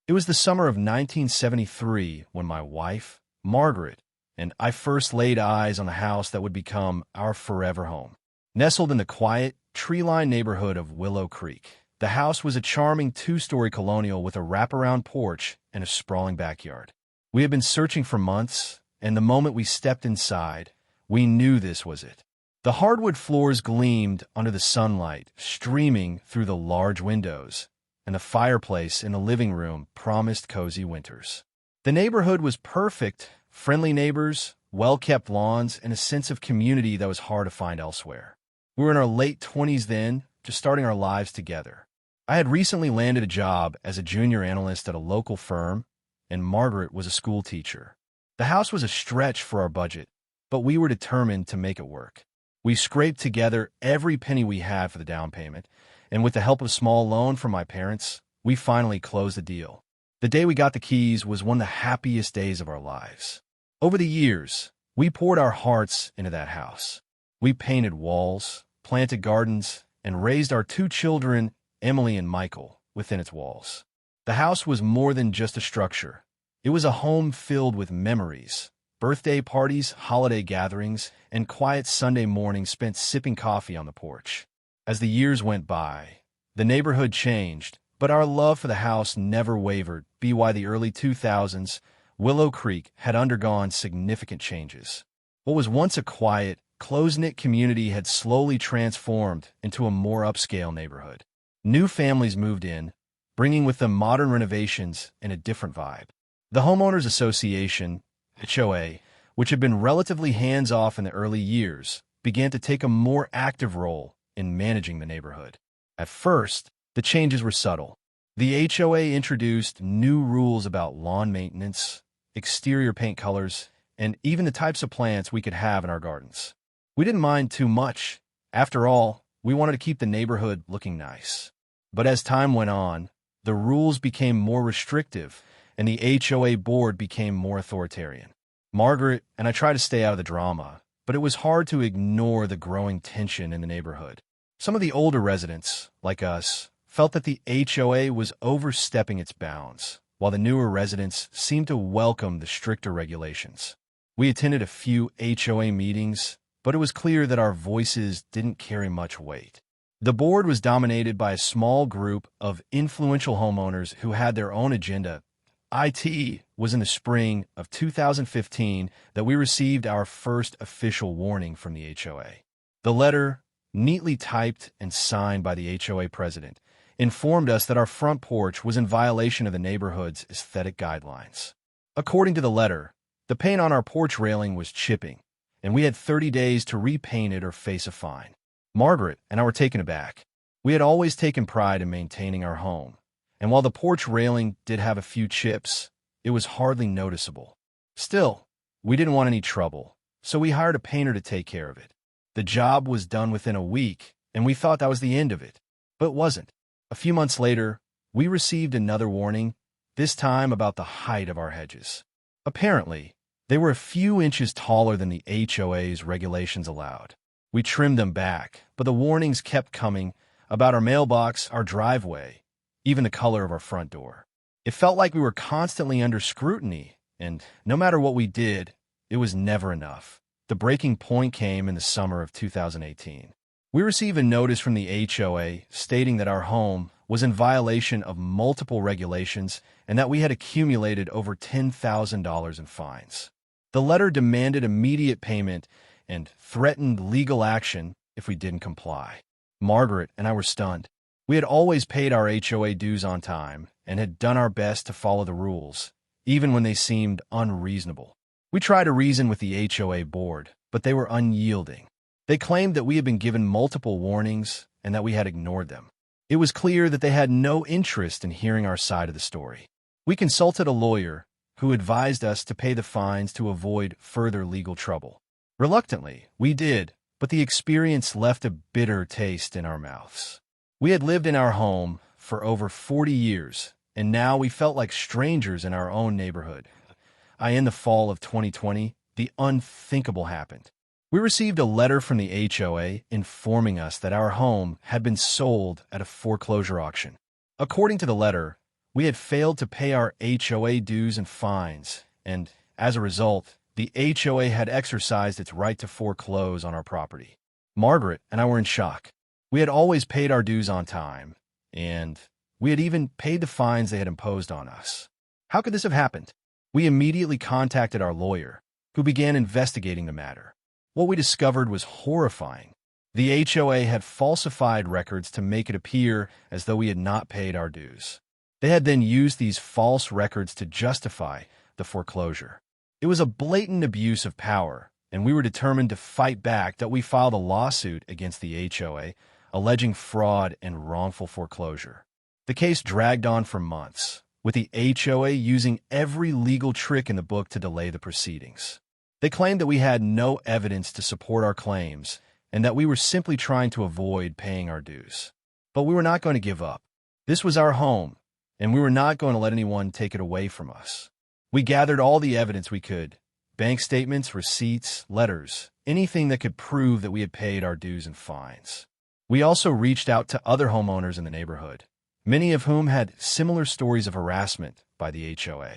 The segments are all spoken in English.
It was the summer of 1973 when my wife, Margaret, and I first laid eyes on the house that would become our forever home. Nestled in the quiet, tree-lined neighborhood of Willow Creek, the house was a charming two-story colonial with a wraparound porch and a sprawling backyard. We had been searching for months, and the moment we stepped inside, we knew this was it. The hardwood floors gleamed under the sunlight streaming through the large windows, and the fireplace in the living room promised cozy winters. The neighborhood was perfect, friendly neighbors, well-kept lawns, and a sense of community that was hard to find elsewhere. We were in our late 20s then, just starting our lives together. I had recently landed a job as a junior analyst at a local firm, and Margaret was a school teacher. The house was a stretch for our budget, but we were determined to make it work. We scraped together every penny we had for the down payment, and with the help of a small loan from my parents, we finally closed the deal. The day we got the keys was one of the happiest days of our lives. Over the years, we poured our hearts into that house. We painted walls, planted gardens, and raised our two children, Emily and Michael, within its walls. The house was more than just a structure. It was a home filled with memories, birthday parties, holiday gatherings, and quiet Sunday mornings spent sipping coffee on the porch. As the years went by, the neighborhood changed, but our love for the house never wavered. By the early 2000s, Willow Creek had undergone significant changes. What was once a quiet, close-knit community had slowly transformed into a more upscale neighborhood. New families moved in, bringing with them modern renovations and a different vibe. The Homeowners Association, HOA, which had been relatively hands-off in the early years, began to take a more active role in managing the neighborhood. At first, the changes were subtle. The HOA introduced new rules about lawn maintenance, exterior paint colors, and even the types of plants we could have in our gardens. We didn't mind too much. After all, we wanted to keep the neighborhood looking nice. But as time went on, the rules became more restrictive, and the HOA board became more authoritarian. Margaret and I tried to stay out of the drama, but it was hard to ignore the growing tension in the neighborhood. Some of the older residents, like us, felt that the HOA was overstepping its bounds, while the newer residents seemed to welcome the stricter regulations. We attended a few HOA meetings, but it was clear that our voices didn't carry much weight. The board was dominated by a small group of influential homeowners who had their own agenda. It was in the spring of 2015 that we received our first official warning from the HOA. The letter, neatly typed and signed by the HOA president, informed us that our front porch was in violation of the neighborhood's aesthetic guidelines. According to the letter, the paint on our porch railing was chipping, and we had 30 days to repaint it or face a fine. Margaret and I were taken aback. We had always taken pride in maintaining our home, and while the porch railing did have a few chips, it was hardly noticeable. Still, we didn't want any trouble, so we hired a painter to take care of it. The job was done within a week, and we thought that was the end of it. But it wasn't. A few months later, we received another warning, this time about the height of our hedges. Apparently, they were a few inches taller than the HOA's regulations allowed. We trimmed them back, but the warnings kept coming about our mailbox, our driveway, even the color of our front door. It felt like we were constantly under scrutiny, and no matter what we did, it was never enough. The breaking point came in the summer of 2018. We received a notice from the HOA stating that our home was in violation of multiple regulations and that we had accumulated over $10,000 in fines. The letter demanded immediate payment and threatened legal action if we didn't comply. Margaret and I were stunned. We had always paid our HOA dues on time and had done our best to follow the rules, even when they seemed unreasonable. We tried to reason with the HOA board, but they were unyielding. They claimed that we had been given multiple warnings and that we had ignored them. It was clear that they had no interest in hearing our side of the story. We consulted a lawyer who advised us to pay the fines to avoid further legal trouble. Reluctantly, we did, but the experience left a bitter taste in our mouths. We had lived in our home for over 40 years, and now we felt like strangers in our own neighborhood. In the fall of 2020, the unthinkable happened. We received a letter from the HOA informing us that our home had been sold at a foreclosure auction. According to the letter, We had failed to pay our HOA dues and fines, and, as a result, the HOA had exercised its right to foreclose on our property. Margaret and I were in shock. We had always paid our dues on time, and we had even paid the fines they had imposed on us. How could this have happened? We immediately contacted our lawyer, who began investigating the matter. What we discovered was horrifying. The HOA had falsified records to make it appear as though we had not paid our dues. They had then used these false records to justify the foreclosure. It was a blatant abuse of power, and we were determined to fight back. That we filed a lawsuit against the HOA, alleging fraud and wrongful foreclosure. The case dragged on for months, with the HOA using every legal trick in the book to delay the proceedings. They claimed that we had no evidence to support our claims, and that we were simply trying to avoid paying our dues. But we were not going to give up. This was our home, and we were not going to let anyone take it away from us. We gathered all the evidence we could: bank statements, receipts, letters, anything that could prove that we had paid our dues and fines. We also reached out to other homeowners in the neighborhood, many of whom had similar stories of harassment by the HOA.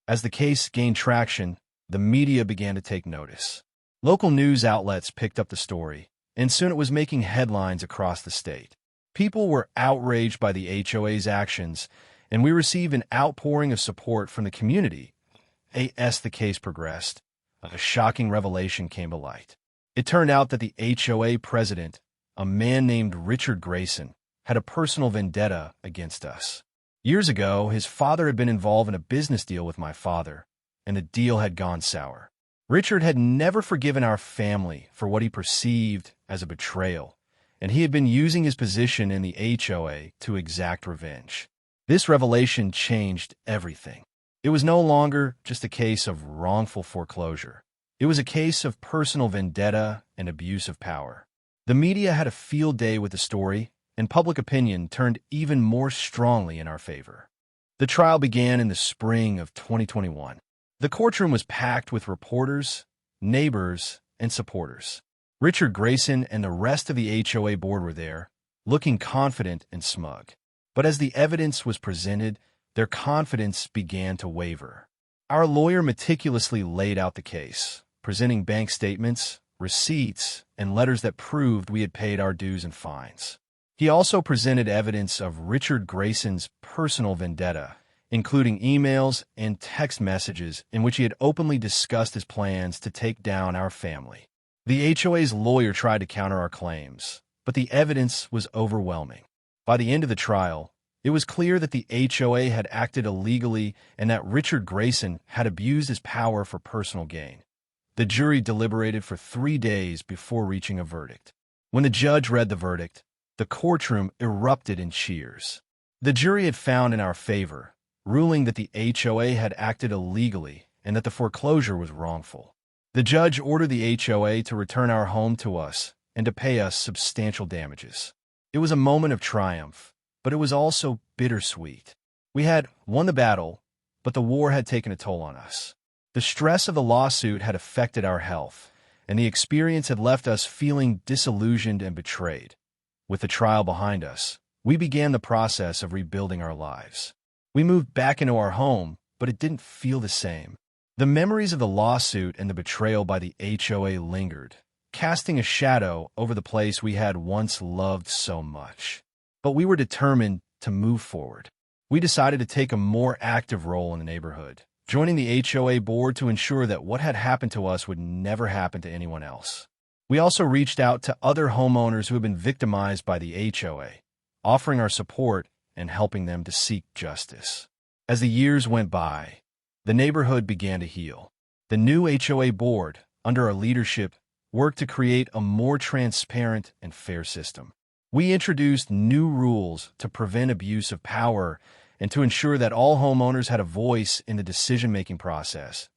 As the case gained traction, the media began to take notice. Local news outlets picked up the story, and soon it was making headlines across the state. People were outraged by the HOA's actions, and we received an outpouring of support from the community. As the case progressed, a shocking revelation came to light. It turned out that the HOA president, a man named Richard Grayson, had a personal vendetta against us. Years ago, his father had been involved in a business deal with my father, and the deal had gone sour. Richard had never forgiven our family for what he perceived as a betrayal, and he had been using his position in the HOA to exact revenge. This revelation changed everything. It was no longer just a case of wrongful foreclosure. It was a case of personal vendetta and abuse of power. The media had a field day with the story, and public opinion turned even more strongly in our favor. The trial began in the spring of 2021. The courtroom was packed with reporters, neighbors, and supporters. Richard Grayson and the rest of the HOA board were there, looking confident and smug. But as the evidence was presented, their confidence began to waver. Our lawyer meticulously laid out the case, presenting bank statements, receipts, and letters that proved we had paid our dues and fines. He also presented evidence of Richard Grayson's personal vendetta, including emails and text messages in which he had openly discussed his plans to take down our family. The HOA's lawyer tried to counter our claims, but the evidence was overwhelming. By the end of the trial, it was clear that the HOA had acted illegally and that Richard Grayson had abused his power for personal gain. The jury deliberated for 3 days before reaching a verdict. When the judge read the verdict, the courtroom erupted in cheers. The jury had found in our favor, ruling that the HOA had acted illegally and that the foreclosure was wrongful. The judge ordered the HOA to return our home to us and to pay us substantial damages. It was a moment of triumph, but it was also bittersweet. We had won the battle, but the war had taken a toll on us. The stress of the lawsuit had affected our health, and the experience had left us feeling disillusioned and betrayed. With the trial behind us, we began the process of rebuilding our lives. We moved back into our home, but it didn't feel the same. The memories of the lawsuit and the betrayal by the HOA lingered, casting a shadow over the place we had once loved so much. But we were determined to move forward. We decided to take a more active role in the neighborhood, joining the HOA board to ensure that what had happened to us would never happen to anyone else. We also reached out to other homeowners who had been victimized by the HOA, offering our support and helping them to seek justice. As the years went by, the neighborhood began to heal. The new HOA board, under our leadership, worked to create a more transparent and fair system. We introduced new rules to prevent abuse of power and to ensure that all homeowners had a voice in the decision-making process.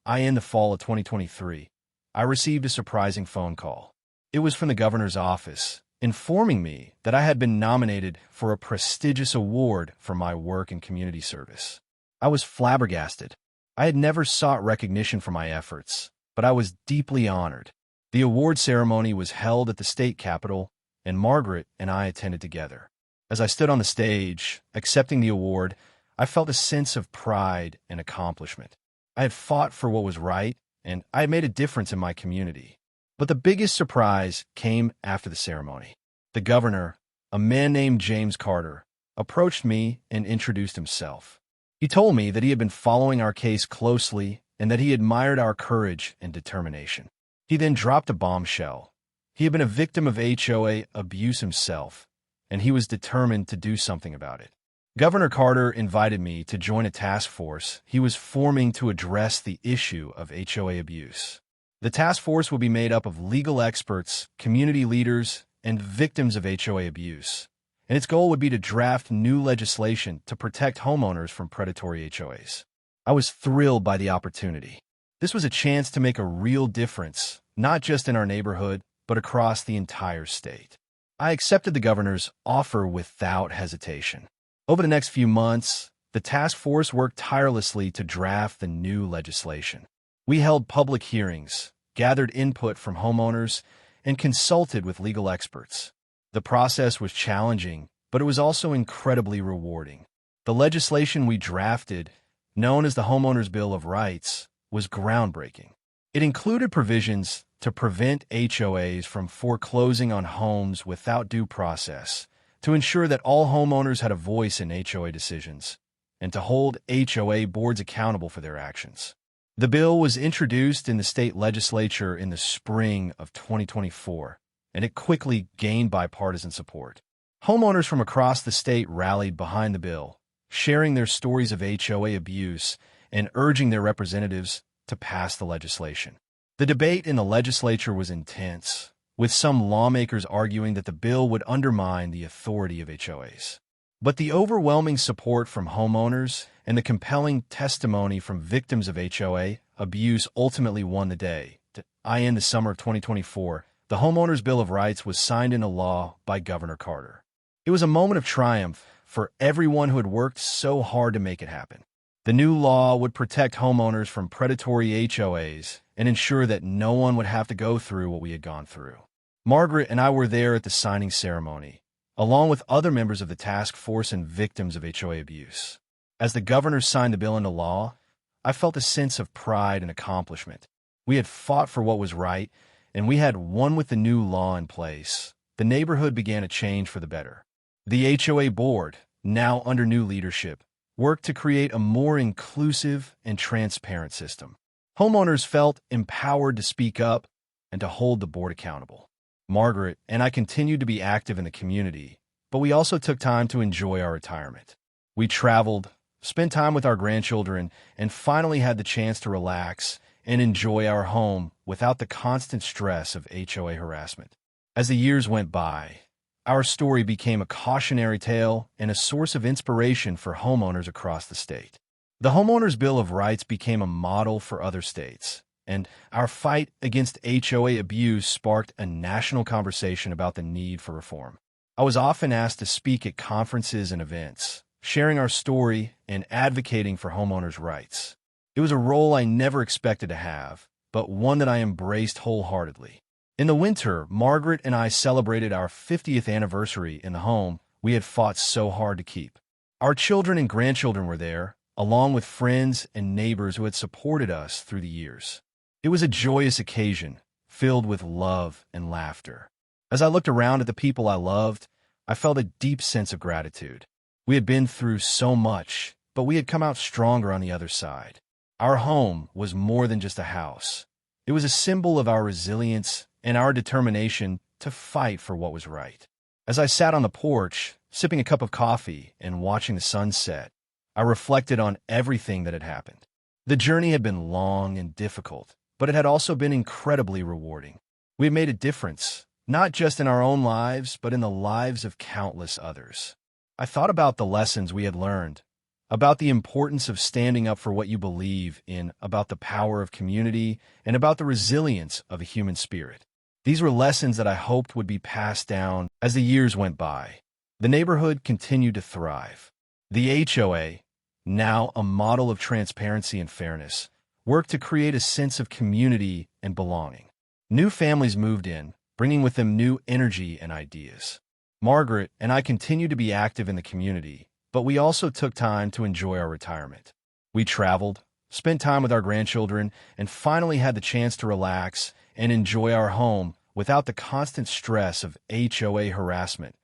In the fall of 2023, I received a surprising phone call. It was from the governor's office, informing me that I had been nominated for a prestigious award for my work in community service. I was flabbergasted. I had never sought recognition for my efforts, but I was deeply honored. The award ceremony was held at the state capitol, and Margaret and I attended together. As I stood on the stage, accepting the award, I felt a sense of pride and accomplishment. I had fought for what was right, and I had made a difference in my community. But the biggest surprise came after the ceremony. The governor, a man named James Carter, approached me and introduced himself. He told me that he had been following our case closely and that he admired our courage and determination. He then dropped a bombshell. He had been a victim of HOA abuse himself, and he was determined to do something about it. Governor Carter invited me to join a task force he was forming to address the issue of HOA abuse. The task force will be made up of legal experts, community leaders, and victims of HOA abuse, and its goal would be to draft new legislation to protect homeowners from predatory HOAs. I was thrilled by the opportunity. This was a chance to make a real difference, not just in our neighborhood, but across the entire state. I accepted the governor's offer without hesitation. Over the next few months, the task force worked tirelessly to draft the new legislation. We held public hearings, gathered input from homeowners, and consulted with legal experts. The process was challenging, but it was also incredibly rewarding. The legislation we drafted, known as the Homeowners' Bill of Rights, was groundbreaking. It included provisions to prevent HOAs from foreclosing on homes without due process, to ensure that all homeowners had a voice in HOA decisions, and to hold HOA boards accountable for their actions. The bill was introduced in the state legislature in the spring of 2024, and it quickly gained bipartisan support. Homeowners from across the state rallied behind the bill, sharing their stories of HOA abuse and urging their representatives to pass the legislation. The debate in the legislature was intense, with some lawmakers arguing that the bill would undermine the authority of HOAs. But the overwhelming support from homeowners and the compelling testimony from victims of HOA abuse ultimately won the day. In the summer of 2024, the Homeowners' Bill of Rights was signed into law by Governor Carter. It was a moment of triumph for everyone who had worked so hard to make it happen. The new law would protect homeowners from predatory HOAs and ensure that no one would have to go through what we had gone through. Margaret and I were there at the signing ceremony, along with other members of the task force and victims of HOA abuse. As the governor signed the bill into law, I felt a sense of pride and accomplishment. We had fought for what was right, and we had won with the new law in place. The neighborhood began to change for the better. The HOA board, now under new leadership, worked to create a more inclusive and transparent system. Homeowners felt empowered to speak up and to hold the board accountable. Margaret and I continued to be active in the community, but we also took time to enjoy our retirement. We traveled, spent time with our grandchildren, and finally had the chance to relax and enjoy our home without the constant stress of HOA harassment. As the years went by, our story became a cautionary tale and a source of inspiration for homeowners across the state. The Homeowners' Bill of Rights became a model for other states, and our fight against HOA abuse sparked a national conversation about the need for reform. I was often asked to speak at conferences and events, sharing our story and advocating for homeowners' rights. It was a role I never expected to have, but one that I embraced wholeheartedly. In the winter, Margaret and I celebrated our 50th anniversary in the home we had fought so hard to keep. Our children and grandchildren were there, along with friends and neighbors who had supported us through the years. It was a joyous occasion, filled with love and laughter. As I looked around at the people I loved, I felt a deep sense of gratitude. We had been through so much, but we had come out stronger on the other side. Our home was more than just a house. It was a symbol of our resilience and our determination to fight for what was right. As I sat on the porch, sipping a cup of coffee and watching the sunset, I reflected on everything that had happened. The journey had been long and difficult, but it had also been incredibly rewarding. We had made a difference, not just in our own lives, but in the lives of countless others. I thought about the lessons we had learned, about the importance of standing up for what you believe in, about the power of community, and about the resilience of a human spirit. These were lessons that I hoped would be passed down as the years went by. The neighborhood continued to thrive. The HOA, now a model of transparency and fairness, worked to create a sense of community and belonging. New families moved in, bringing with them new energy and ideas. Margaret and I continued to be active in the community, but we also took time to enjoy our retirement. We traveled, spent time with our grandchildren, and finally had the chance to relax and enjoy our home without the constant stress of HOA harassment.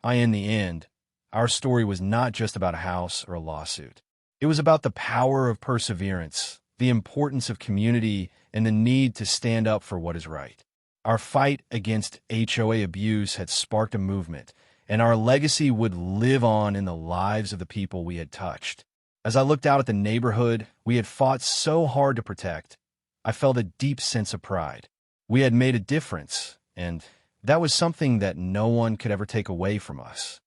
In the end, our story was not just about a house or a lawsuit. It was about the power of perseverance, the importance of community, and the need to stand up for what is right. Our fight against HOA abuse had sparked a movement, and our legacy would live on in the lives of the people we had touched. As I looked out at the neighborhood we had fought so hard to protect, I felt a deep sense of pride. We had made a difference, and that was something that no one could ever take away from us.